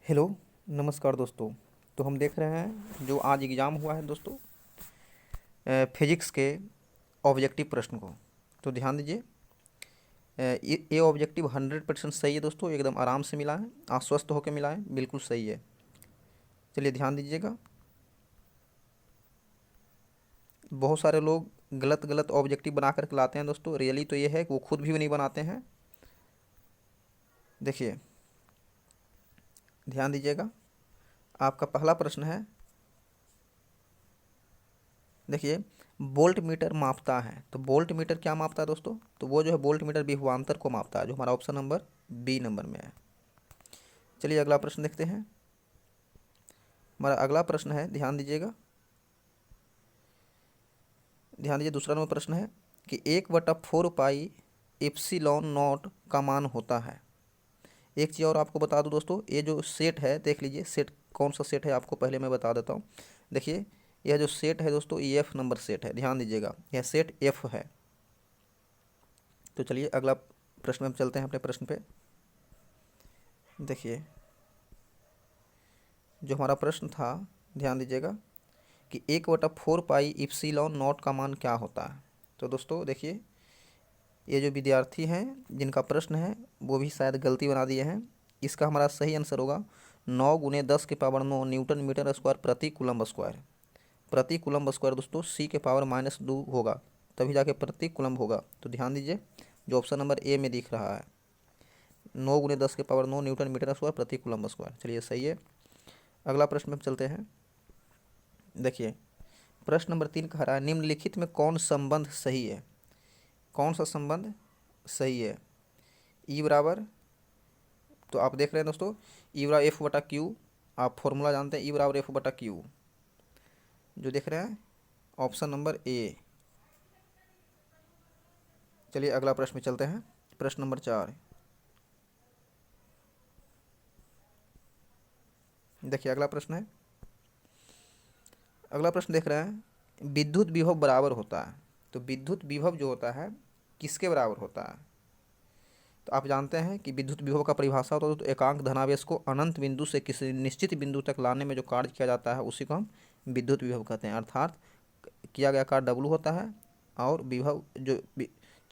Hello, नमस्कार दोस्तों। तो हम देख रहे हैं जो आज एग्ज़ाम हुआ है दोस्तों, फिजिक्स के ऑब्जेक्टिव प्रश्न को। तो ध्यान दीजिए, ये ऑब्जेक्टिव 100% सही है दोस्तों, एकदम आराम से मिला है, आश्वस्त होकर मिला है, बिल्कुल सही है। चलिए ध्यान दीजिएगा। बहुत सारे लोग गलत गलत ऑब्जेक्टिव बना करके लाते हैं दोस्तों। रियली तो ये है कि वो खुद भी नहीं बनाते हैं। देखिए, ध्यान दीजिएगा। आपका पहला प्रश्न है, देखिए, वोल्ट मीटर मापता है। तो वोल्ट मीटर क्या मापता है दोस्तों? तो वो जो है वोल्ट मीटर विभवांतर को मापता है, जो हमारा ऑप्शन नंबर बी नंबर में है। चलिए अगला प्रश्न देखते हैं। हमारा अगला प्रश्न है, ध्यान दीजिएगा, ध्यान दीजिए। दूसरा नंबर प्रश्न है कि 1/4 पाई एप्सिलॉन नॉट का मान होता है। एक चीज़ और आपको बता दूं दोस्तों, ये जो सेट है, देख लीजिए सेट कौन सा सेट है, आपको पहले मैं बता देता हूँ। देखिए, यह जो सेट है दोस्तों, ये एफ नंबर सेट है। ध्यान दीजिएगा, यह सेट एफ है। तो चलिए अगला प्रश्न में हम चलते हैं अपने प्रश्न पे। देखिए, जो हमारा प्रश्न था, ध्यान दीजिएगा कि 1/4 पाई इप्सिलॉन नॉट का मान क्या होता है। तो दोस्तों देखिए, ये जो विद्यार्थी हैं जिनका प्रश्न है, वो भी शायद गलती बना दिए हैं। इसका हमारा सही आंसर होगा 9 × 10⁻9 न्यूटन मीटर स्क्वायर प्रति कूलम्ब स्क्वायर। प्रति कूलम्ब स्क्वायर दोस्तों C⁻² होगा, तभी जाके प्रति कूलम्ब होगा। तो ध्यान दीजिए, जो ऑप्शन नंबर ए में दिख रहा है, 9 × 10⁻9 न्यूटन मीटर स्क्वायर प्रति कूलम्ब स्क्वायर। चलिए सही है। अगला प्रश्न में चलते हैं। देखिए, प्रश्न नंबर 3 कह रहा है, निम्नलिखित में कौन संबंध सही है? कौन सा संबंध सही है? ई बराबर, तो आप देख रहे हैं दोस्तों, ई बराबर F/Q। आप फॉर्मूला जानते हैं, ई बराबर F/Q, जो देख रहे हैं ऑप्शन नंबर ए। चलिए अगला प्रश्न में चलते हैं। प्रश्न नंबर 4। देखिए अगला प्रश्न है, अगला प्रश्न देख रहे हैं, विद्युत विभव बराबर होता है। तो विद्युत विभव जो होता है किसके बराबर होता है? तो आप जानते हैं कि विद्युत विभव का परिभाषा होता है तो एकांक धनावेश को अनंत बिंदु से किसी निश्चित बिंदु तक लाने में जो कार्य किया जाता है उसी को हम विद्युत विभव कहते हैं। अर्थात किया गया कार्य डब्लू होता है और विभव जो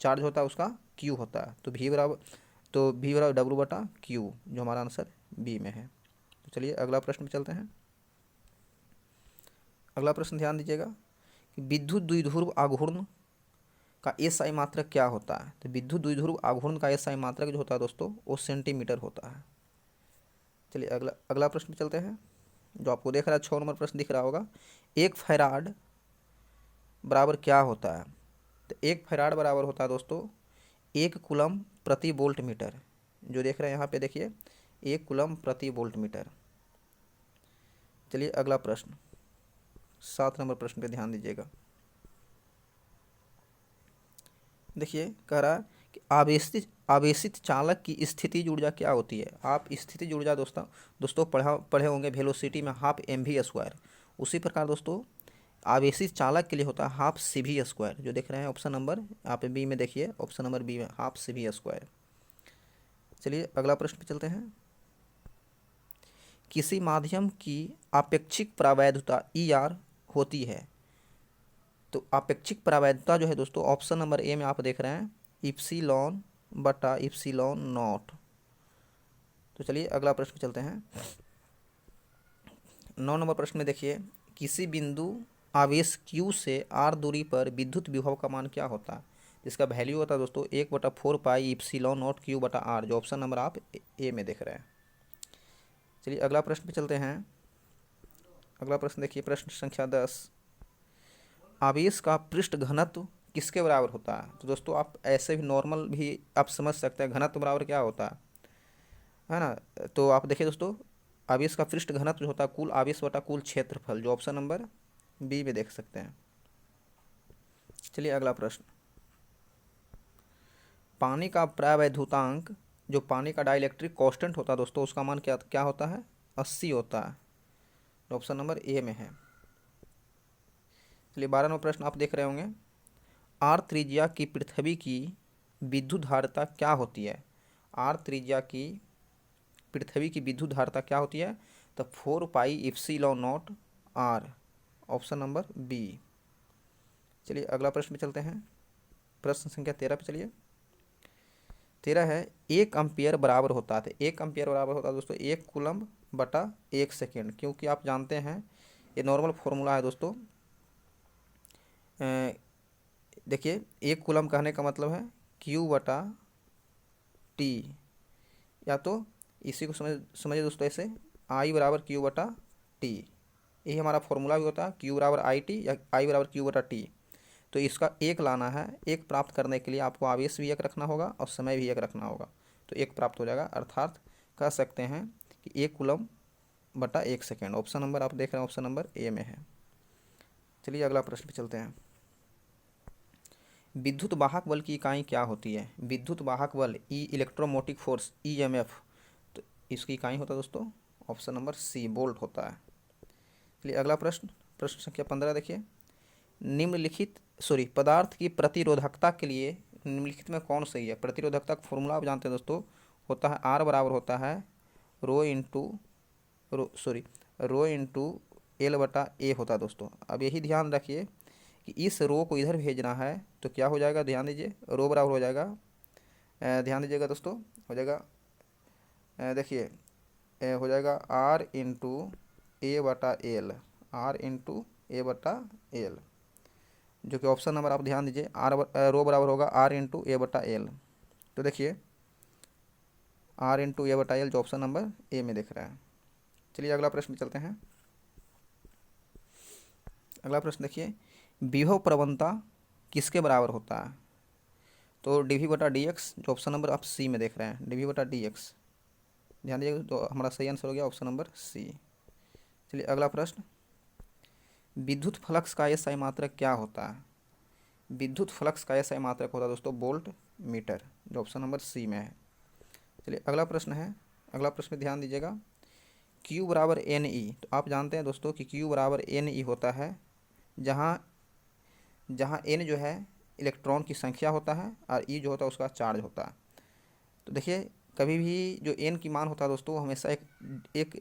चार्ज होता है उसका क्यू होता है। तो वी बराबर W/Q, जो हमारा आंसर बी में है। तो चलिए अगला प्रश्न पे चलते हैं। अगला प्रश्न ध्यान दीजिएगा कि विद्युत द्विध्रुव आघूर्ण का एसआई मात्रक क्या होता है? तो विद्युत द्विध्रुव आघूर्ण का एसआई मात्रक जो होता है दोस्तों, वो सेंटीमीटर होता है। चलिए अगला अगला प्रश्न पे चलते हैं, जो आपको देख रहा है 6 नंबर प्रश्न दिख रहा होगा। 1 फैराड बराबर क्या होता है? तो 1 फैराड बराबर होता है दोस्तों 1 कूलम प्रति वोल्ट मीटर। जो देख रहे हैं यहाँ पे देखिए, 1 कूलम प्रति वोल्ट मीटर। चलिए अगला प्रश्न, 7 नंबर प्रश्न पे ध्यान दीजिएगा। देखिए कह रहा है कि आवेशित आवेशित चालक की स्थितिज ऊर्जा क्या होती है? आप स्थितिज ऊर्जा दोस्तों पढ़े होंगे वेलोसिटी में ½ mv²। उसी प्रकार दोस्तों आवेशित चालक के लिए होता है ½ cv²। जो देख रहे हैं ऑप्शन नंबर आप बी में, देखिए ऑप्शन नंबर बी में ½ cv²। चलिए अगला प्रश्न पे चलते हैं। किसी माध्यम की आपेक्षिक प्रावैधता ER होती है। तो आपेक्षिक प्रावैधता जो है दोस्तों, ऑप्शन नंबर ए में आप देख रहे हैं ε/ε0। तो चलिए अगला प्रश्न चलते हैं। 9 नंबर प्रश्न में देखिए, किसी बिंदु आवेश Q से R दूरी पर विद्युत विभव का मान क्या होता है? जिसका वैल्यू होता है दोस्तों 1/4 पाई ε0 Q/R, जो ऑप्शन नंबर आप ए में देख रहे हैं। चलिए अगला प्रश्न पे चलते हैं। अगला प्रश्न देखिए, प्रश्न संख्या 10। आवेश का पृष्ठ घनत्व किसके बराबर होता है? तो दोस्तों आप ऐसे भी नॉर्मल भी आप समझ सकते हैं, घनत्व बराबर क्या होता है ना? तो आप देखिए दोस्तों, आवेश का पृष्ठ घनत्व जो होता है कुल आवेश बटा कुल क्षेत्रफल, जो ऑप्शन नंबर बी में देख सकते हैं। चलिए अगला प्रश्न, पानी का प्रावैधुतांक, जो पानी का डाइलेक्ट्रिक कांस्टेंट होता है दोस्तों, उसका मान क्या क्या होता है? 80 होता है, ऑप्शन नंबर ए में है। चलिए 12वां प्रश्न आप देख रहे होंगे, आर त्रिज्या की पृथ्वी की विद्युत धारिता क्या होती है? आर त्रिज्या की पृथ्वी की विद्युत धारिता क्या होती है? तो 4 pi epsilon naught r, option number B. चलिए अगला प्रश्न पे चलते हैं, प्रश्न संख्या 13 पे चलिए। 13 है, 1 एम्पियर बराबर होता है, 1 एम्पियर बराबर होता है दोस्तों 1 कूलम्ब बटा 1 सेकेंड, क्योंकि आप जानते हैं ये नॉर्मल फॉर्मूला है दोस्तों। देखिए 1 कूलम्ब कहने का मतलब है Q बटा टी, या तो इसी को समझिए दोस्तों ऐसे, I बराबर Q बटा टी, यही हमारा फॉर्मूला भी होता है, Q बराबर आई टी या I बराबर Q बटा टी। तो इसका एक लाना है, एक प्राप्त करने के लिए आपको आवेश भी एक रखना होगा और समय भी एक रखना होगा, तो एक प्राप्त हो जाएगा। अर्थात कह सकते हैं कि 1 कूलम्ब बटा 1 सेकेंड। ऑप्शन नंबर आप देख रहे हैं, ऑप्शन नंबर ए में है। चलिए अगला प्रश्न पे चलते हैं। विद्युत वाहक बल की इकाई क्या होती है? विद्युत वाहक बल ई, इलेक्ट्रोमोटिव फोर्स EMF, तो इसकी इकाई होता है दोस्तों ऑप्शन नंबर सी, वोल्ट होता है। चलिए अगला प्रश्न, प्रश्न संख्या 15 देखिए। निम्नलिखित पदार्थ की प्रतिरोधकता के लिए निम्नलिखित में कौन सही है? प्रतिरोधकता का फॉर्मूला आप जानते हैं दोस्तों, होता है R बराबर होता है रो इंटू एल बटा ए होता है दोस्तों। अब यही ध्यान रखिए कि इस रो को इधर भेजना है तो क्या हो जाएगा, ध्यान दीजिए, रो बराबर हो जाएगा, ध्यान दीजिएगा दोस्तों, हो जाएगा, देखिए हो जाएगा R इंटू ए बटा एल, R इंटू ए बटा एल, जो कि ऑप्शन नंबर आप ध्यान दीजिए, रो बराबर होगा R इंटू ए बटा एल। तो देखिए R इंटू ए बटा एल जो ऑप्शन नंबर ए में दिख रहा है। चलिए अगला प्रश्न चलते हैं। अगला प्रश्न देखिए, विभव प्रवणता किसके बराबर होता है? तो dV बटा dx, जो ऑप्शन नंबर आप सी में देख रहे हैं, dV बटा dx, ध्यान दीजिएगा, तो हमारा सही आंसर हो गया ऑप्शन नंबर सी। चलिए अगला प्रश्न, विद्युत फ्लक्स का SI मात्रक क्या होता है? विद्युत फ्लक्स का SI मात्रक होता है दोस्तों वोल्ट मीटर, जो ऑप्शन नंबर सी में है। चलिए अगला प्रश्न है, अगला प्रश्न ध्यान दीजिएगा, Q बराबर NE, तो आप जानते हैं दोस्तों कि Q बराबर NE होता है जहाँ N जो है इलेक्ट्रॉन की संख्या होता है और E जो होता है उसका चार्ज होता है। तो देखिए कभी भी जो N की मान होता है दोस्तों हमेशा एक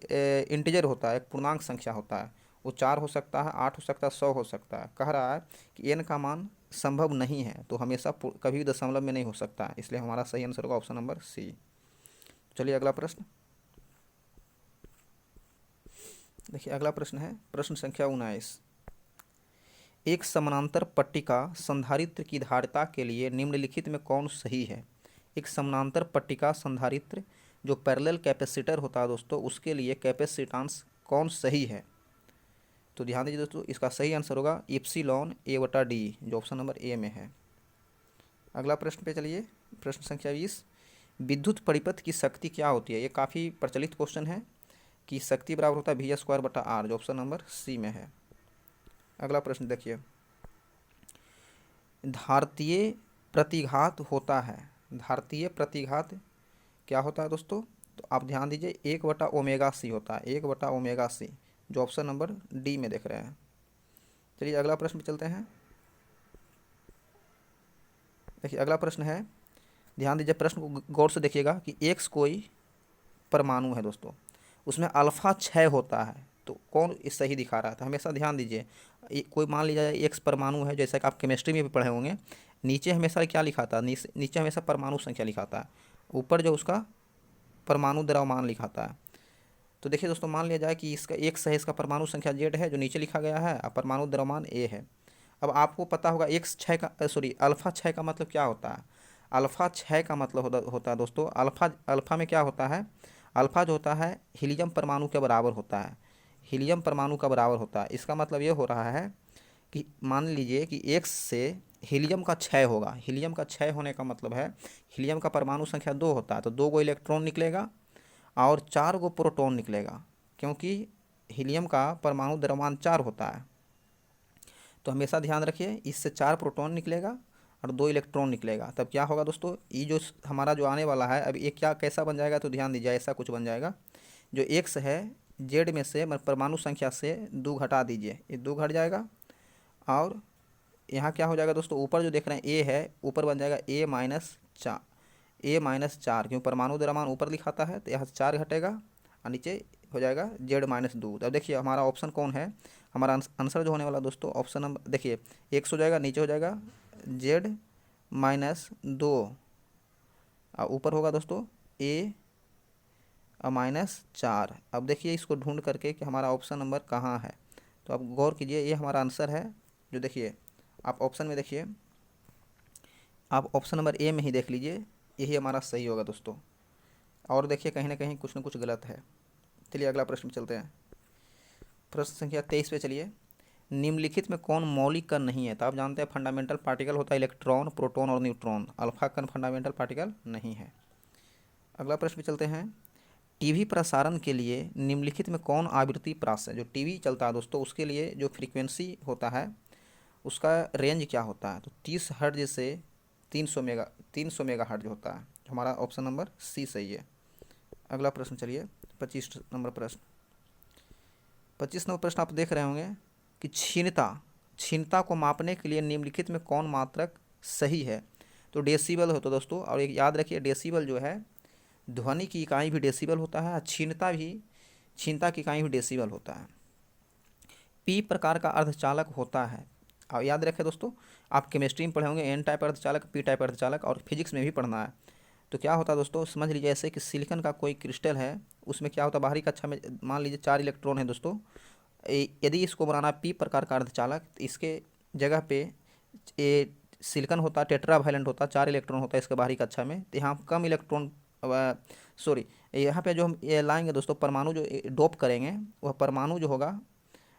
इंटीजर होता है, एक पूर्णांक संख्या होता है, वो 4 हो सकता है, 8 हो सकता है, 100 हो सकता है। कह रहा है कि N का मान संभव नहीं है, तो हमेशा कभी भी दशमलव में नहीं हो सकता है, इसलिए हमारा सही आंसर होगा ऑप्शन नंबर सी। चलिए अगला प्रश्न देखिए, अगला प्रश्न है प्रश्न संख्या 19। एक समानांतर पट्टिका संधारित्र की धारिता के लिए निम्नलिखित में कौन सही है? एक समानांतर पट्टिका संधारित्र जो पैरेलल कैपेसिटर होता है दोस्तों, उसके लिए कैपेसिटेंस कौन सही है? तो ध्यान दीजिए दोस्तों, इसका सही आंसर होगा इप्सिलॉन ए बटा डी, जो ऑप्शन नंबर ए में है। अगला प्रश्न पे चलिए, प्रश्न संख्या 20। विद्युत परिपथ की शक्ति क्या होती है? ये काफ़ी प्रचलित क्वेश्चन है कि शक्ति बराबर होता है V² बटा R, जो ऑप्शन नंबर सी में है। अगला प्रश्न देखिए, धारतीय प्रतिघात होता है, धारतीय प्रतिघात क्या होता है दोस्तों? तो आप ध्यान दीजिए 1/ओमेगा C होता है, 1/ओमेगा C, जो ऑप्शन नंबर डी में देख रहे हैं। चलिए अगला प्रश्न पे चलते हैं। देखिए अगला प्रश्न है, ध्यान दीजिए, प्रश्न को गौर से देखिएगा कि X कोई परमाणु है दोस्तों, उसमें अल्फा 6 होता है, तो कौन सही दिखा रहा था? हमेशा ध्यान दीजिए, कोई मान लीजिए X परमाणु है, जैसा कि आप केमिस्ट्री में भी पढ़े होंगे, नीचे हमेशा क्या लिखा था? नीचे हमेशा परमाणु संख्या लिखा था, ऊपर जो उसका परमाणु द्रव्यमान लिखा था। तो देखिए दोस्तों, मान लिया जाए कि इसका X है, इसका परमाणु संख्या Z है जो नीचे लिखा गया है, और परमाणु द्रव्यमान A है। अब आपको पता होगा अल्फा 6 का मतलब क्या होता है? अल्फा 6 का मतलब होता है दोस्तों, अल्फा में क्या होता है? अल्फा जो होता है हीलियम परमाणु के बराबर होता है, हीलियम परमाणु का बराबर होता है। इसका मतलब ये हो रहा है कि मान लीजिए कि X से हीलियम का 6 होगा, हीलियम का 6 होने का मतलब है हीलियम का परमाणु संख्या 2 होता है, तो 2 गो इलेक्ट्रॉन निकलेगा और 4 गो प्रोटॉन निकलेगा, क्योंकि हीलियम का परमाणु द्रव्यमान 4 होता है। तो हमेशा ध्यान रखिए, इससे 4 प्रोटॉन निकलेगा और 2 इलेक्ट्रॉन निकलेगा, तब क्या होगा दोस्तों? ये जो हमारा जो आने वाला है, अब ये क्या कैसा बन जाएगा? तो ध्यान दीजिए, ऐसा कुछ बन जाएगा, जो X है Z में से परमाणु संख्या से 2 घटा दीजिए, ये 2 घट जाएगा, और यहाँ क्या हो जाएगा दोस्तों? ऊपर जो देख रहे हैं A है, ऊपर बन जाएगा A माइनस 4, ए माइनस 4, क्योंकि परमाणु द्रव्यमान ऊपर लिखाता है तो यहाँ से 4 घटेगा और नीचे हो जाएगा जेड माइनस 2। अब देखिए हमारा ऑप्शन कौन है, हमारा आंसर जो होने वाला दोस्तों ऑप्शन नंबर देखिए 1 हो जाएगा, नीचे हो जाएगा जेड माइनस 2 और ऊपर होगा दोस्तों ए माइनस 4। अब देखिए इसको ढूंढ करके कि हमारा ऑप्शन नंबर कहाँ है, तो आप गौर कीजिए ये हमारा आंसर है। जो देखिए आप ऑप्शन में देखिए, आप ऑप्शन नंबर ए में ही देख लीजिए, यही हमारा सही होगा दोस्तों। और देखिए कहीं ना कहीं कुछ ना कुछ गलत है। चलिए अगला प्रश्न चलते हैं, प्रश्न संख्या 23 पे चलिए। निम्नलिखित में कौन मौलिक कण नहीं है? तो आप जानते हैं फंडामेंटल पार्टिकल होता है इलेक्ट्रॉन, प्रोटॉन और न्यूट्रॉन। अल्फा कण फंडामेंटल पार्टिकल नहीं है। अगला प्रश्न पे चलते हैं, टीवी प्रसारण के लिए निम्नलिखित में कौन आवृत्ति प्राप्त है? जो टीवी चलता है दोस्तों उसके लिए जो फ्रीक्वेंसी होता है उसका रेंज क्या होता है? तो 30 हर्ट्ज से 300 मेगा हर्ट्ज होता है। हमारा ऑप्शन नंबर सी सही है। अगला प्रश्न चलिए 25 नंबर प्रश्न। 25 नंबर प्रश्न आप देख रहे होंगे कि क्षीणता को मापने के लिए निम्नलिखित में कौन मात्रक सही है? तो डेसिबल हो तो दोस्तों, और एक याद रखिए डेसिबल जो है ध्वनि की इकाई भी डेसिबल होता है, क्षीणता की इकाई भी डेसिबल होता है। पी प्रकार का अर्धचालक होता है, और याद रखें दोस्तों आप केमिस्ट्री में पढ़े होंगे एन टाइप अर्धचालक, पी टाइप अर्धचालक, और फिजिक्स में भी पढ़ना है। तो क्या होता है दोस्तों, समझ लीजिए ऐसे कि सिलिकॉन का कोई क्रिस्टल है, उसमें क्या होता है बाहरी कक्षा में मान लीजिए 4 इलेक्ट्रॉन है दोस्तों। यदि इसको बनाना पी प्रकार का अर्धचालक, तो इसके जगह पे ये सिलिकॉन होता है टेट्रावैलेंट होता है, 4 इलेक्ट्रॉन होता है इसके बाहरी कक्षा में, तो यहाँ कम इलेक्ट्रॉन सॉरी यहाँ पे जो हम ये लाएंगे दोस्तों परमाणु जो डोप करेंगे वह परमाणु जो होगा,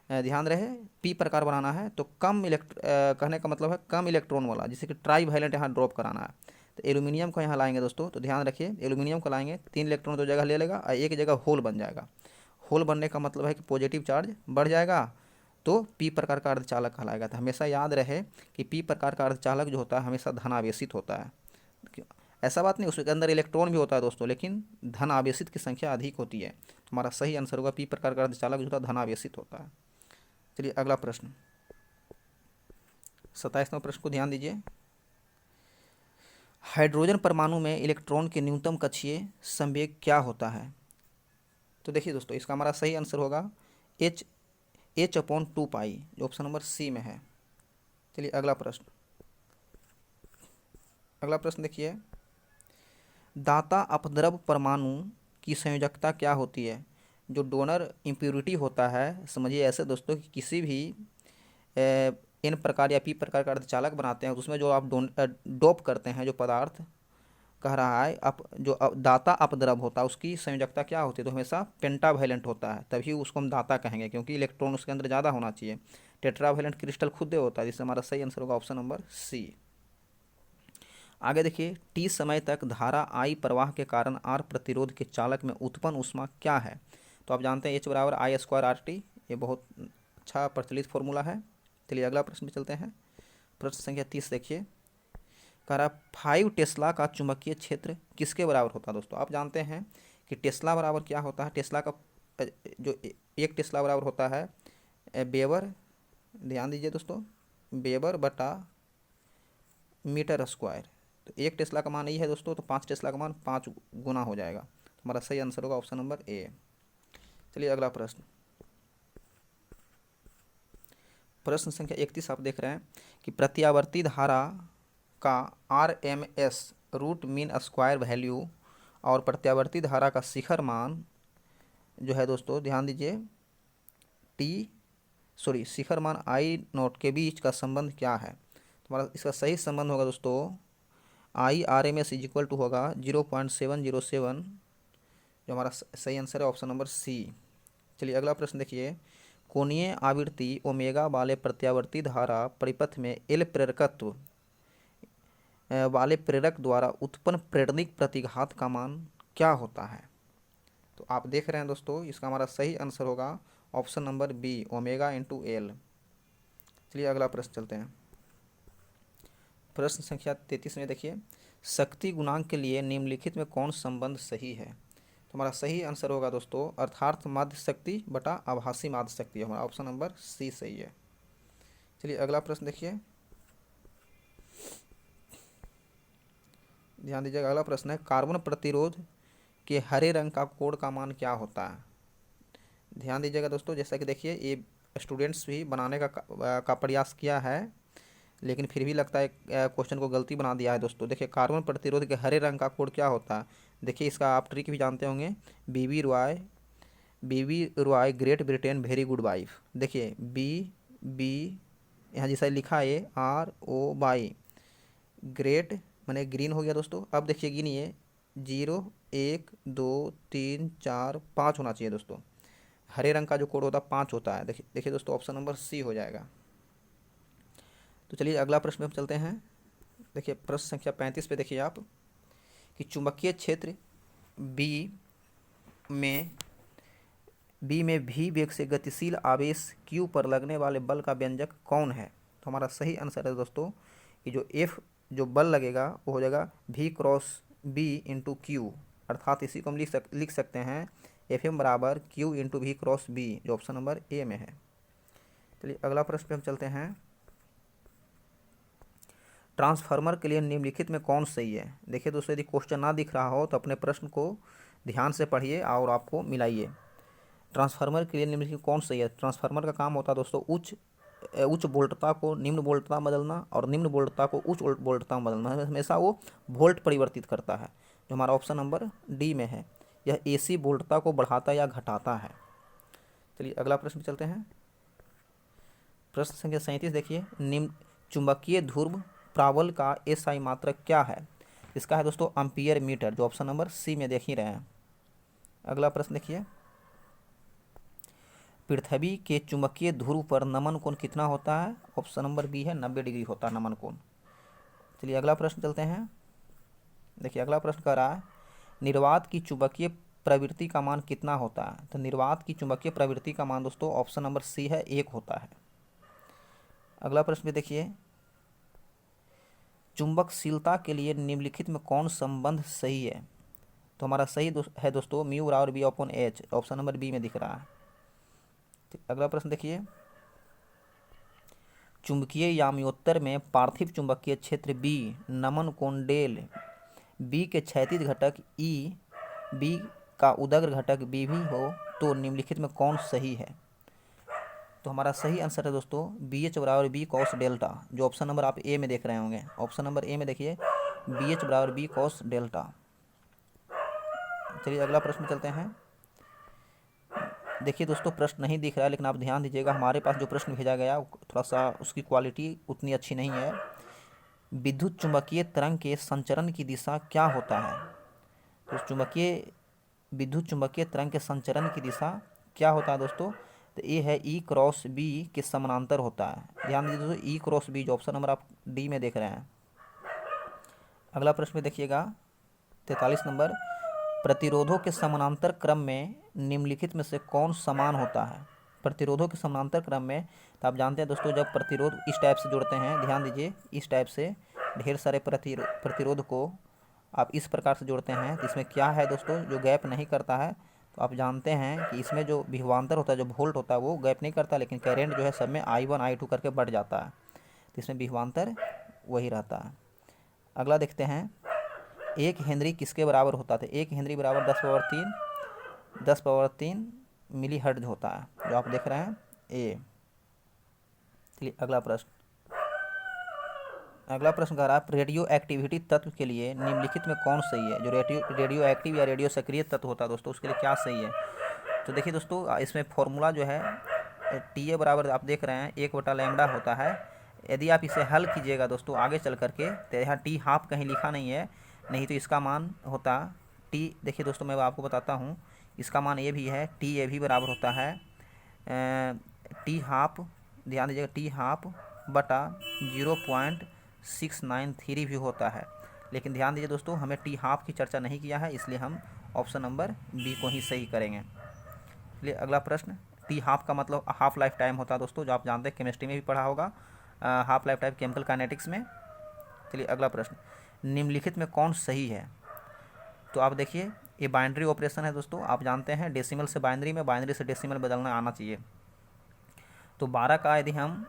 ध्यान रहे पी प्रकार बनाना है तो कहने का मतलब है कम इलेक्ट्रॉन वाला, जैसे कि ट्राई वायलेंट यहाँ ड्रॉप कराना है। तो एल्यूमिनियम को यहाँ लाएंगे दोस्तों, तो ध्यान रखिए एल्यूमिनियम को लाएंगे 3 इलेक्ट्रॉन तो जगह ले लेगा और एक जगह होल बन जाएगा। होल बनने का मतलब है कि पॉजिटिव चार्ज बढ़ जाएगा, तो पी प्रकार का अर्धचालक कहलाएगा। तो हमेशा याद रहे कि पी प्रकार का अर्धचालक जो होता है हमेशा धनावेशित होता है। ऐसा बात नहीं उसके अंदर इलेक्ट्रॉन भी होता है दोस्तों, लेकिन धन आवेशित की संख्या अधिक होती है। तो हमारा सही आंसर होगा पी प्रकार का अर्धचालक जो होता है धनावेशित होता है। चलिए अगला प्रश्न 27वां प्रश्न को ध्यान दीजिए। हाइड्रोजन परमाणु में इलेक्ट्रॉन के न्यूनतम कक्षीय संवेग क्या होता है? तो देखिए दोस्तों इसका हमारा सही आंसर होगा h/2 जो ऑप्शन नंबर सी में है। चलिए अगला प्रश्न देखिए, दाता अपद्रव परमाणु की संयोजकता क्या होती है? जो डोनर इम्प्योरिटी होता है, समझिए ऐसे दोस्तों कि किसी भी एन प्रकार या पी प्रकार का अर्धचालक बनाते हैं उसमें जो आप डोप करते हैं जो पदार्थ कह रहा है जो दाता अपद्रव होता है उसकी संयोजकता क्या होती है? तो हमेशा पेंटावैलेंट होता है, तभी उसको हम दाता कहेंगे क्योंकि इलेक्ट्रॉन उसके अंदर ज़्यादा होना चाहिए। टेट्रावैलेंट क्रिस्टल खुद होता है, जिससे हमारा सही आंसर होगा ऑप्शन नंबर सी। आगे देखिए, टी समय तक धारा आई प्रवाह के कारण आर प्रतिरोध के चालक में उत्पन्न ऊष्मा क्या है? तो आप जानते हैं H=I²RT, ये बहुत अच्छा प्रचलित फॉर्मूला है। चलिए अगला प्रश्न पे चलते हैं, प्रश्न संख्या 30 देखिए, कह रहा 5 टेस्ला का चुंबकीय क्षेत्र किसके बराबर होता है? दोस्तों आप जानते हैं कि टेस्ला बराबर क्या होता है, टेस्ला का जो 1 टेस्ला बराबर होता है वेबर, ध्यान दीजिए दोस्तों, वेबर बटा मीटर स्क्वायर। तो 1 टेस्ला का मान ये है दोस्तों, तो 5 टेस्ला का मान 5 गुना हो जाएगा। तो हमारा सही आंसर होगा ऑप्शन नंबर ए। चलिए अगला प्रश्न संख्या 31 आप देख रहे हैं कि प्रत्यावर्ती धारा का RMS root mean square value और प्रत्यावर्ती धारा का शिखर मान जो है दोस्तों, ध्यान दीजिए शिखर मान I0 के बीच का संबंध क्या है? तो हमारा इसका सही संबंध होगा दोस्तों IRMS इक्वल टू होगा 0.707, जो हमारा सही आंसर है ऑप्शन नंबर सी। चलिए अगला प्रश्न देखिए, कोणीय आवृत्ति ओमेगा वाले प्रत्यावर्ती धारा परिपथ में एल प्रेरकत्व वाले प्रेरक द्वारा उत्पन्न प्रेरणिक प्रतिघात का मान क्या होता है? तो आप देख रहे हैं दोस्तों इसका हमारा सही आंसर होगा ऑप्शन नंबर बी ω/L। चलिए अगला प्रश्न चलते हैं, प्रश्न संख्या 33 में देखिए, शक्ति गुणांक के लिए निम्नलिखित में कौन संबंध सही है? तो हमारा सही आंसर होगा दोस्तों अर्थार्थ माध्य शक्ति बटा आभासी माध्य शक्ति, हमारा ऑप्शन नंबर सी सही है। चलिए अगला प्रश्न देखिए, ध्यान दीजिएगा। अगला प्रश्न है, कार्बन प्रतिरोध के हरे रंग का कोड का मान क्या होता है। ध्यान दीजिएगा दोस्तों, जैसा कि देखिए ये स्टूडेंट्स भी बनाने का प्रयास किया है, लेकिन फिर भी लगता है क्वेश्चन को गलती बना दिया है दोस्तों। देखिए कार्बन प्रतिरोध के हरे रंग का कोड क्या होता है। देखिए इसका आप ट्रिक भी जानते होंगे, BB Roy great Britain very good wife. देखिए बी यहाँ जैसा लिखा है ROY ग्रेट मैंने ग्रीन हो गया दोस्तों। अब देखिए गिनिए 0 1 2 3 4 5 होना चाहिए दोस्तों। हरे रंग का जो कोड होता है 5 होता है। देखिए दोस्तों ऑप्शन नंबर सी हो जाएगा। तो चलिए अगला प्रश्न में हम चलते हैं। देखिए प्रश्न संख्या 35 पे देखिए आप कि चुंबकीय क्षेत्र बी में भी वेग से गतिशील आवेश Q पर लगने वाले बल का व्यंजक कौन है। तो हमारा सही आंसर है दोस्तों कि जो बल लगेगा वो हो जाएगा V cross B into Q, अर्थात इसी को हम लिख सकते हैं FM बराबर Q into V cross B, जो ऑप्शन नंबर ए में है। चलिए अगला प्रश्न पे हम चलते हैं। ट्रांसफार्मर के लिए निम्नलिखित में कौन सही है। देखिए दोस्तों यदि क्वेश्चन ना दिख रहा हो तो अपने प्रश्न को ध्यान से पढ़िए और आपको मिलाइए। ट्रांसफार्मर के लिए निम्नलिखित कौन सही है। ट्रांसफार्मर का काम होता है दोस्तों उच्च वोल्टता को निम्न वोल्टता में बदलना और निम्न वोल्टता को उच्च वोल्टता में बदलना। हमेशा वो वोल्ट परिवर्तित करता है, जो हमारा ऑप्शन नंबर डी में है। यह AC वोल्टता को बढ़ाता या घटाता है। चलिए अगला प्रश्न पे चलते हैं। प्रश्न संख्या 37 देखिए, निम्न चुंबकीय ध्रुव प्राबल का SI मात्रक क्या है। इसका है दोस्तों एम्पीयर मीटर, जो ऑप्शन नंबर सी में देख ही रहे हैं। अगला प्रश्न देखिए, पृथ्वी के चुंबकीय ध्रुव पर नमन कोण कितना होता है। ऑप्शन नंबर बी है 90 डिग्री होता है नमन कोण। चलिए अगला प्रश्न चलते हैं। देखिए अगला प्रश्न कह रहा है, निर्वात की चुंबकीय प्रवृत्ति का मान कितना होता है। तो निर्वात की चुंबकीय प्रवृत्ति का मान दोस्तों ऑप्शन नंबर सी है 1 होता है। अगला प्रश्न भी देखिए, चुंबकशीलता के लिए निम्नलिखित में कौन संबंध सही है। तो हमारा सही है दोस्तों म्यू बराबर B upon H, option number B में दिख रहा है। अगला प्रश्न देखिए, चुंबकीय याम्योत्तर में पार्थिव चुंबकीय क्षेत्र B नमन कोण डेल B के क्षैतिज घटक E B का उदग्र घटक B भी हो तो निम्नलिखित में कौन सही है। तो हमारा सही आंसर है दोस्तों BH बराबर B कॉस डेल्टा, जो ऑप्शन नंबर आप ए में देख रहे होंगे। ऑप्शन नंबर ए में देखिए BH बराबर B कॉस डेल्टा। चलिए अगला प्रश्न चलते हैं। देखिए दोस्तों प्रश्न नहीं दिख रहा है, लेकिन आप ध्यान दीजिएगा, हमारे पास जो प्रश्न भेजा गया थोड़ा सा उसकी क्वालिटी उतनी अच्छी नहीं है। विद्युत चुंबकीय तरंग के संचरण की दिशा क्या होता है। तो विद्युत चुंबकीय तरंग के संचरण की दिशा क्या होता है दोस्तों। तो ये है E क्रॉस B के समानांतर होता है। ध्यान दीजिए दोस्तों E क्रॉस B, जो ऑप्शन नंबर आप डी में देख रहे हैं। अगला प्रश्न में देखिएगा 43 नंबर, प्रतिरोधों के समानांतर क्रम में निम्नलिखित में से कौन समान होता है। प्रतिरोधों के समानांतर क्रम में तो आप जानते हैं दोस्तों जब प्रतिरोध इस टाइप से जुड़ते हैं, ध्यान दीजिए इस टाइप से ढेर सारे प्रतिरोध को आप इस प्रकार से जोड़ते हैं तो इसमें क्या है दोस्तों, जो गैप नहीं करता है। तो आप जानते हैं कि इसमें जो विभवांतर होता है, जो वोल्ट होता है, वो गैप नहीं करता, लेकिन करेंट जो है सब में I1 I2 करके बढ़ जाता है, तो इसमें विभवांतर वही रहता है। अगला देखते हैं, 1 हेनरी किसके बराबर होता है। 1 हेनरी बराबर 10 पावर 3 मिली हर्ट्ज होता है, जो आप देख रहे हैं ए। चलिए अगला प्रश्न कह रहा है, रेडियो एक्टिविटी तत्व के लिए निम्नलिखित में कौन सही है। जो रेडियो एक्टिव या रेडियो सक्रिय तत्व होता है दोस्तों, उसके लिए क्या सही है। तो देखिए दोस्तों इसमें फॉर्मूला जो है TA बराबर आप देख रहे हैं 1/λ होता है। यदि आप इसे हल कीजिएगा दोस्तों आगे चल करके, तो यहाँ T हाफ कहीं लिखा नहीं है, नहीं तो इसका मान होता T। देखिए दोस्तों मैं आपको बताता हूँ, इसका मान ये भी है TA भी बराबर होता है T हाफ, ध्यान दीजिएगा T हाफ बटा 0.693 भी होता है। लेकिन ध्यान दीजिए दोस्तों हमें T हाफ की चर्चा नहीं किया है, इसलिए हम ऑप्शन नंबर बी को ही सही करेंगे। चलिए अगला प्रश्न, T हाफ का मतलब हाफ लाइफ टाइम होता है दोस्तों, जो आप जानते हैं केमिस्ट्री में भी पढ़ा होगा, half life time chemical kinetics में। चलिए अगला प्रश्न, निम्नलिखित में कौन सही है। तो आप देखिए ये बाइनरी ऑपरेशन है दोस्तों, आप जानते हैं डेसिमल से बाइनरी में, बाइनरी से डेसिमल बदलना आना चाहिए। तो 12 का यदि हम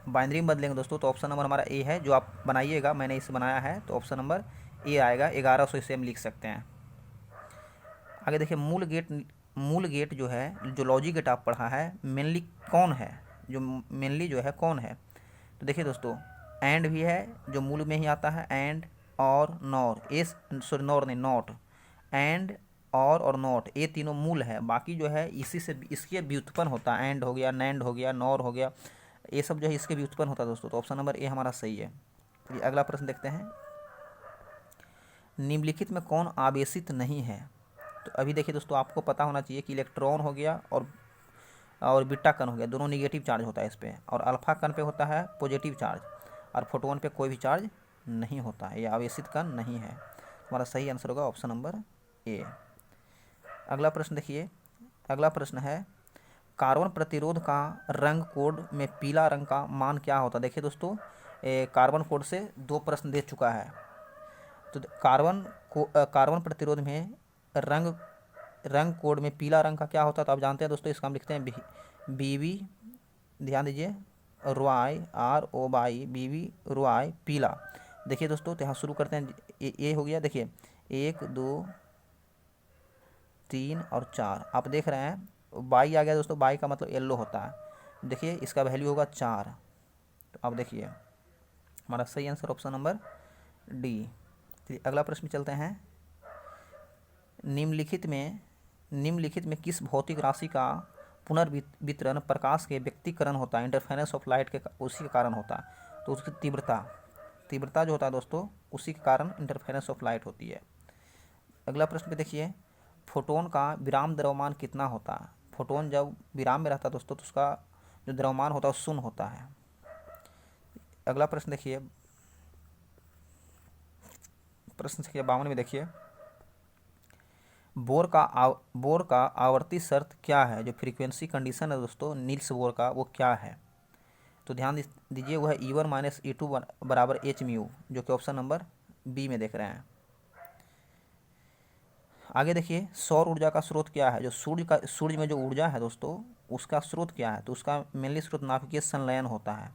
बाइनरी में बदलेंगे दोस्तों तो ऑप्शन नंबर हमारा ए है, जो आप बनाइएगा, मैंने इसे बनाया है, तो ऑप्शन नंबर ए आएगा 1100, इसे हम लिख सकते हैं। आगे देखिए मूल गेट जो है, जो लॉजिक गेट आप पढ़ा है, मेनली कौन है, जो मेनली जो है कौन है। तो देखिए दोस्तों, एंड भी है जो मूल में ही आता है, एंड और नॉर, नॉर नहीं नॉट, एंड और नॉट, ये तीनों मूल है। बाकी जो है इसी से इसके व्युत्पन्न होता है, एंड हो गया, नैंड हो गया, नॉर हो गया, ये सब जो है इसके व्युत्पन्न होता है दोस्तों। तो ऑप्शन नंबर ए हमारा सही है। चलिए अगला प्रश्न देखते हैं, निम्नलिखित में कौन आवेशित नहीं है। तो अभी देखिए दोस्तों, आपको पता होना चाहिए कि इलेक्ट्रॉन हो गया और बीटा कण हो गया, दोनों निगेटिव चार्ज होता है इस पर, और अल्फा कण पे होता है पॉजिटिव चार्ज, और फोटोन पे कोई भी चार्ज नहीं होता है, ये आवेशित कण नहीं है। हमारा सही आंसर होगा ऑप्शन नंबर ए। अगला प्रश्न देखिए, अगला प्रश्न है, कार्बन प्रतिरोध का रंग कोड में पीला रंग का मान क्या होता है। देखिए दोस्तों, कार्बन कोड से 2 प्रश्न दे चुका है। तो कार्बन प्रतिरोध में रंग कोड में पीला रंग का क्या होता है, तो आप जानते हैं दोस्तों, इसका हम लिखते हैं BB, ध्यान दीजिए, RY ROY, BB RY पीला। देखिए दोस्तों, तो यहाँ शुरू करते हैं, ये हो गया, देखिए 1 2 3 और 4, आप देख रहे हैं बाई आ गया दोस्तों, बाई का मतलब येलो होता है। देखिए इसका वैल्यू होगा 4। तो आप देखिए हमारा सही आंसर ऑप्शन नंबर डी। तो अगला प्रश्न चलते हैं, निम्नलिखित में किस भौतिक राशि का पुनर्वितरण प्रकाश के व्यक्तीकरण होता है, इंटरफेरेंस ऑफ लाइट के उसी के कारण होता है। तो उसकी तीव्रता जो होता है दोस्तों, उसी के कारण इंटरफेरेंस ऑफ लाइट होती है। अगला प्रश्न पे देखिए, फोटोन का विराम द्रव्यमान कितना होता है। फोटोन जब विराम में रहता है दोस्तों, तो उसका जो द्रव्यमान होता है वो शून्य होता है। अगला प्रश्न देखिए, प्रश्न संख्या 52 में देखिए, बोर का आवर्ती शर्त क्या है, जो फ्रीक्वेंसी कंडीशन है दोस्तों नील्स बोर का, वो क्या है। तो ध्यान दीजिए, वो है E1 - E2 बराबर hμ, जो कि ऑप्शन नंबर बी में देख रहे हैं। आगे देखिए, सौर ऊर्जा का स्रोत क्या है, जो सूर्य में जो ऊर्जा है दोस्तों, उसका स्रोत क्या है। तो उसका मेनली स्रोत नाभिकीय संलयन होता है।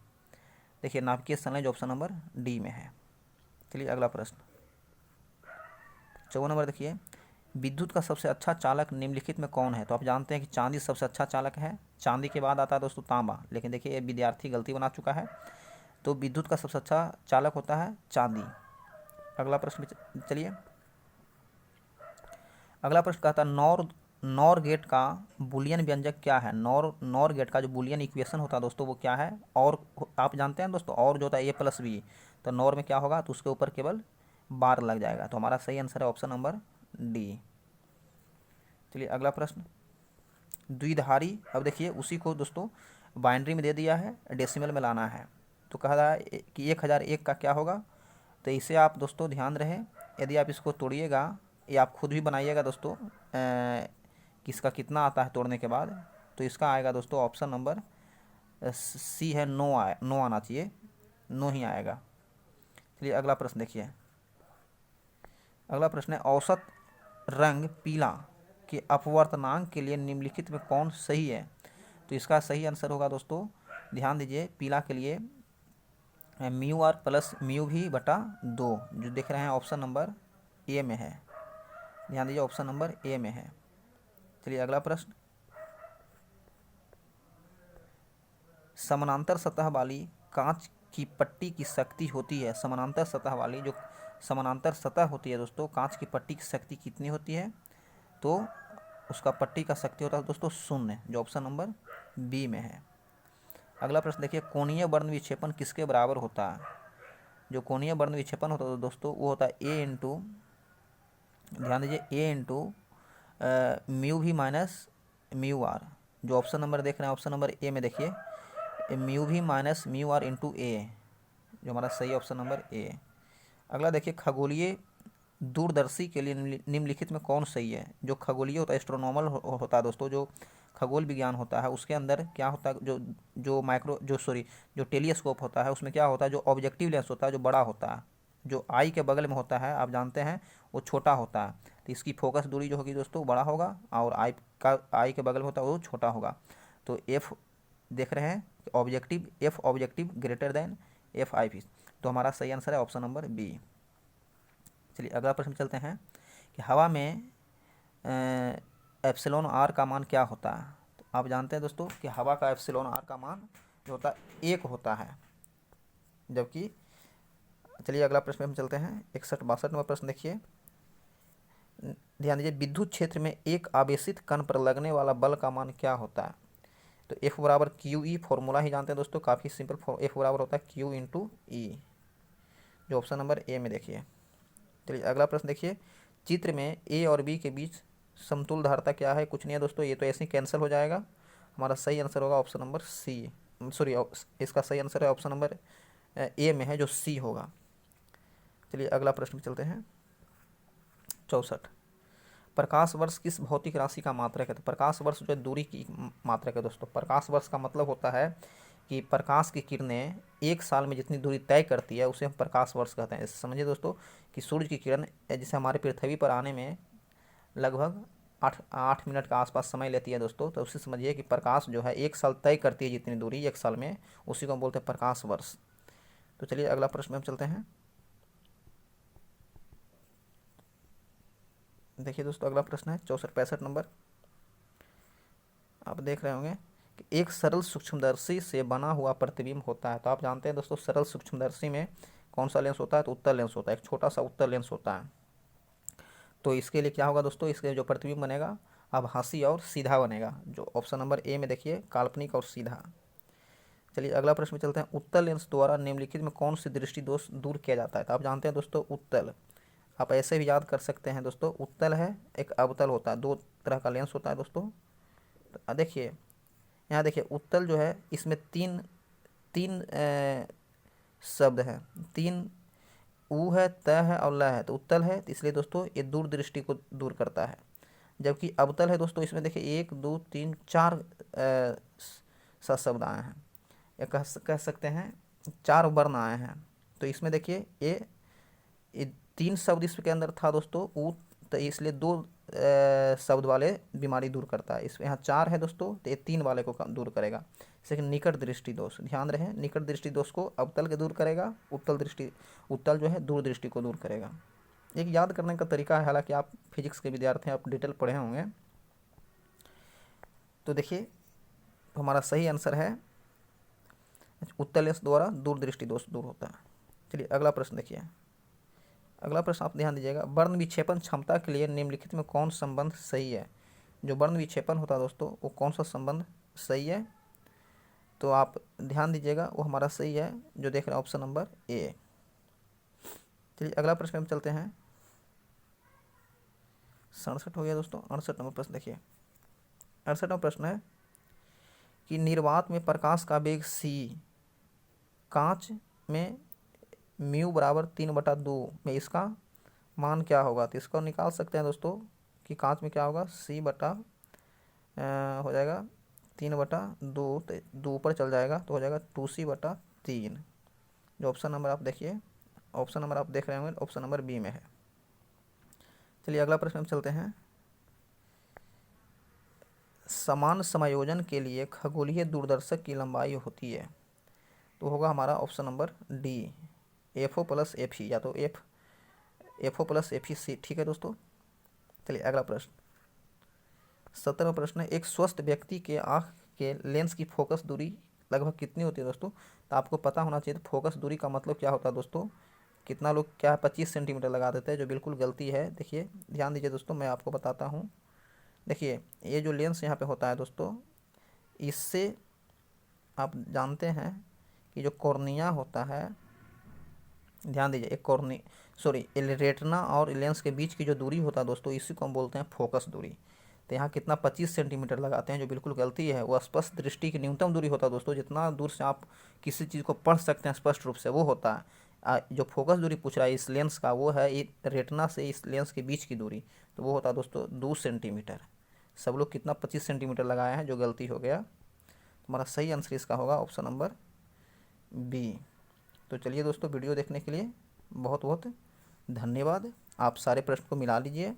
देखिए नाभिकीय संलयन जो ऑप्शन नंबर डी में है। चलिए अगला प्रश्न 54 नंबर देखिए, विद्युत का सबसे अच्छा चालक निम्नलिखित में कौन है। तो आप जानते हैं कि चांदी सबसे अच्छा चालक है, चांदी के बाद आता है दोस्तों तांबा, लेकिन देखिए ये विद्यार्थी गलती बना चुका है। तो विद्युत का सबसे अच्छा चालक होता है चांदी। अगला प्रश्न चलिए, अगला प्रश्न कहता है, नॉर गेट का बुलियन व्यंजक क्या है। नॉर गेट का जो बुलियन इक्वेशन होता है दोस्तों, वो क्या है। और आप जानते हैं दोस्तों, और जो होता है A+B, तो नॉर में क्या होगा, तो उसके ऊपर केवल बार लग जाएगा। तो हमारा सही आंसर है ऑप्शन नंबर डी। चलिए अगला प्रश्न, द्विधारी, अब देखिए उसी को दोस्तों बाइनरी में दे दिया है, डेसिमल में लाना है। तो कह रहा है कि 1001 का क्या होगा। तो इसे आप दोस्तों ध्यान रहे, यदि आप इसको तोड़िएगा, या आप खुद भी बनाइएगा दोस्तों, किसका कितना आता है तोड़ने के बाद। तो इसका आएगा दोस्तों ऑप्शन नंबर सी है, नो आना चाहिए, नो ही आएगा। चलिए अगला प्रश्न देखिए, अगला प्रश्न है, औसत रंग पीला के अपवर्तनांक के लिए निम्नलिखित में कौन सही है। तो इसका सही आंसर होगा दोस्तों, ध्यान दीजिए, पीला के लिए μr + μv/2, जो देख रहे हैं ऑप्शन नंबर ए में है। ध्यान दीजिए ऑप्शन नंबर ए में है। चलिए अगला प्रश्न, समानांतर सतह वाली कांच की पट्टी की शक्ति होती है। समानांतर सतह वाली जो समानांतर सतह होती है दोस्तों, कांच की पट्टी की शक्ति कितनी होती है। तो उसका पट्टी का शक्ति होता है दोस्तों 0, जो ऑप्शन नंबर बी में है। अगला प्रश्न देखिए, कोणीय वर्ण विक्षेपण किसके बराबर होता है। जो कोणीय वर्ण विक्षेपण होता है दोस्तों, वो होता है A इंटू, ध्यान दीजिए, A इंटू μv - μr, जो ऑप्शन नंबर देख रहे हैं ऑप्शन नंबर ए में देखिए, μv - μr इंटू A, जो हमारा सही ऑप्शन नंबर ए। अगला देखिए, खगोलीय दूरदर्शी के लिए निम्नलिखित में कौन सही है। जो खगोलीय होता है, एस्ट्रोनॉमल होता है दोस्तों, जो खगोल विज्ञान होता है, उसके अंदर क्या होता है, जो टेलीस्कोप होता है, उसमें क्या होता है, जो ऑब्जेक्टिव लेंस होता है, जो बड़ा होता है, जो आई के बगल में होता है, आप जानते हैं, वो छोटा होता है। तो इसकी फोकस दूरी जो होगी दोस्तों बड़ा होगा, और आई के बगल में होता है वो छोटा होगा। तो एफ देख रहे हैं, objective greater than F I P. तो हमारा सही आंसर है ऑप्शन नंबर बी। चलिए अगला प्रश्न चलते हैं कि हवा में एप्सिलॉन आर का मान क्या होता है। तो आप जानते हैं दोस्तों कि हवा का एप्सिलॉन आर का मान जो होता है 1 होता है, जबकि चलिए अगला प्रश्न में हम चलते हैं 61-62 नंबर प्रश्न देखिए, ध्यान दीजिए, विद्युत क्षेत्र में एक आवेशित कण पर लगने वाला बल का मान क्या होता है। तो F बराबर क्यू ई, फॉर्मूला ही जानते हैं दोस्तों, काफ़ी सिंपल। F बराबर होता है Q इंटू ई, जो ऑप्शन नंबर ए में देखिए। चलिए अगला प्रश्न देखिए, चित्र में ए और बी के बीच समतुल धारता क्या है। कुछ नहीं है दोस्तों, ये तो ऐसे ही कैंसिल हो जाएगा। हमारा सही आंसर होगा ऑप्शन नंबर सी, सॉरी इसका सही आंसर है ऑप्शन नंबर ए में है, जो सी होगा। चलिए अगला प्रश्न चलते हैं 64, प्रकाश वर्ष किस भौतिक राशि का मात्रक है। तो प्रकाश वर्ष जो है दूरी की मात्रक है दोस्तों। प्रकाश वर्ष का मतलब होता है कि प्रकाश की किरणें एक साल में जितनी दूरी तय करती है उसे हम प्रकाश वर्ष कहते हैं। इससे समझिए दोस्तों कि सूर्य की किरण जैसे हमारे पृथ्वी पर आने में लगभग 8 मिनट के आसपास समय लेती है दोस्तों, तो उससे समझिए कि प्रकाश जो है एक साल तय करती है जितनी दूरी एक साल में, उसी को हम बोलते हैं प्रकाश वर्ष। तो चलिए अगला प्रश्न में हम चलते हैं। देखिए दोस्तों अगला प्रश्न है 64-65 नंबर। आप देख रहे होंगे कि एक सरल सूक्ष्मदर्शी से बना हुआ प्रतिबिंब होता है। तो आप जानते हैं दोस्तों सरल सूक्ष्मदर्शी में कौन सा लेंस होता है, तो उत्तल लेंस होता है, एक छोटा सा उत्तल लेंस होता है। तो इसके लिए क्या होगा दोस्तों, इसके जो प्रतिबिंब बनेगा आभासी और सीधा बनेगा, जो ऑप्शन नंबर ए में देखिए, काल्पनिक और सीधा। चलिए अगला प्रश्न में चलते हैं, उत्तल लेंस द्वारा निम्नलिखित में कौन सी दृष्टि दोष दूर किया जाता है। तो आप जानते हैं दोस्तों उत्तल, आप ऐसे भी याद कर सकते हैं दोस्तों, उत्तल है एक अवतल होता है, दो तरह का लेंस होता है दोस्तों। तो देखिए यहाँ देखिए उत्तल जो है इसमें तीन तीन शब्द हैं, तीन ऊ है, त है और ल है। तो उत्तल है तो इसलिए दोस्तों ये दूरदृष्टि को दूर करता है। जबकि अवतल है दोस्तों, इसमें देखिए 1 2 3 4 शब्द आए हैं, या कह सकते हैं 4 वर्ण आए हैं। तो इसमें देखिए ये 3 शब्द इसके अंदर था दोस्तों ऊ, तो इसलिए 2 शब्द वाले बीमारी दूर करता है। इसमें यहाँ 4 है दोस्तों, तो ये 3 वाले को दूर करेगा। जैसे निकट दृष्टि दोष, ध्यान रहे निकट दृष्टि दोष को अवतल के दूर करेगा, उत्तल जो है दूर दृष्टि को दूर करेगा। एक याद करने का तरीका है, हालांकि आप फिजिक्स के विद्यार्थी आप डिटेल पढ़े होंगे। तो देखिए हमारा सही आंसर है उत्तल लेंस द्वारा दूर दृष्टि दोष दूर होता है। चलिए अगला प्रश्न देखिए, अगला प्रश्न आप ध्यान दीजिएगा, वर्ण विक्षेपण क्षमता के लिए निम्नलिखित में कौन संबंध सही है। जो वर्ण विक्षेपण होता है दोस्तों वो कौन सा संबंध सही है, तो आप ध्यान दीजिएगा वो हमारा सही है, जो देख रहे हैं ऑप्शन नंबर ए। चलिए अगला प्रश्न हम चलते हैं 67 हो गया दोस्तों। 68 नंबर प्रश्न देखिए, 68वां प्रश्न है कि निर्वात में प्रकाश का वेग c कांच में म्यू बराबर 3/2 में इसका मान क्या होगा। तो इसको निकाल सकते हैं दोस्तों कि कांच में क्या होगा c बटा हो जाएगा 3/2, तो 2 ऊपर चल जाएगा तो हो जाएगा 2c/3, जो ऑप्शन नंबर आप देखिए, ऑप्शन नंबर आप देख रहे होंगे ऑप्शन नंबर बी में है। चलिए अगला प्रश्न हम चलते हैं, समान समायोजन के लिए खगोलीय दूरदर्शक की लंबाई होती है। तो होगा हमारा option number D, FO + FE, या तो FO + FEC, ठीक है दोस्तों। चलिए अगला प्रश्न 17वां प्रश्न है, एक स्वस्थ व्यक्ति के आँख के लेंस की फोकस दूरी लगभग कितनी होती है दोस्तों। तो आपको पता होना चाहिए फोकस दूरी का मतलब क्या होता है दोस्तों। कितना लोग क्या है 25 सेंटीमीटर लगा देते हैं, जो बिल्कुल गलती है। देखिए ध्यान दीजिए दोस्तों, मैं आपको बताता हूँ। देखिए ये जो लेंस यहाँ पे होता है दोस्तों, इससे आप जानते हैं कि जो कॉर्निया होता है, ध्यान दीजिए एक रेटिना और लेंस के बीच की जो दूरी होता है दोस्तों, इसी को हम बोलते हैं फोकस दूरी। तो यहाँ कितना 25 सेंटीमीटर लगाते हैं, जो बिल्कुल गलती है। वो स्पष्ट दृष्टि की न्यूनतम दूरी होता है दोस्तों, जितना दूर से आप किसी चीज़ को पढ़ सकते हैं स्पष्ट रूप से, वो होता है। जो फोकस दूरी पूछ रहा है इस लेंस का, वो है रेटिना से इस लेंस के बीच की दूरी, तो वो होता है दोस्तों 2 सेंटीमीटर। सब लोग कितना 25 सेंटीमीटर लगाए हैं, जो गलती हो गया। हमारा सही आंसर इसका होगा ऑप्शन नंबर बी। तो चलिए दोस्तों, वीडियो देखने के लिए बहुत बहुत धन्यवाद। आप सारे प्रश्न को मिला लीजिए।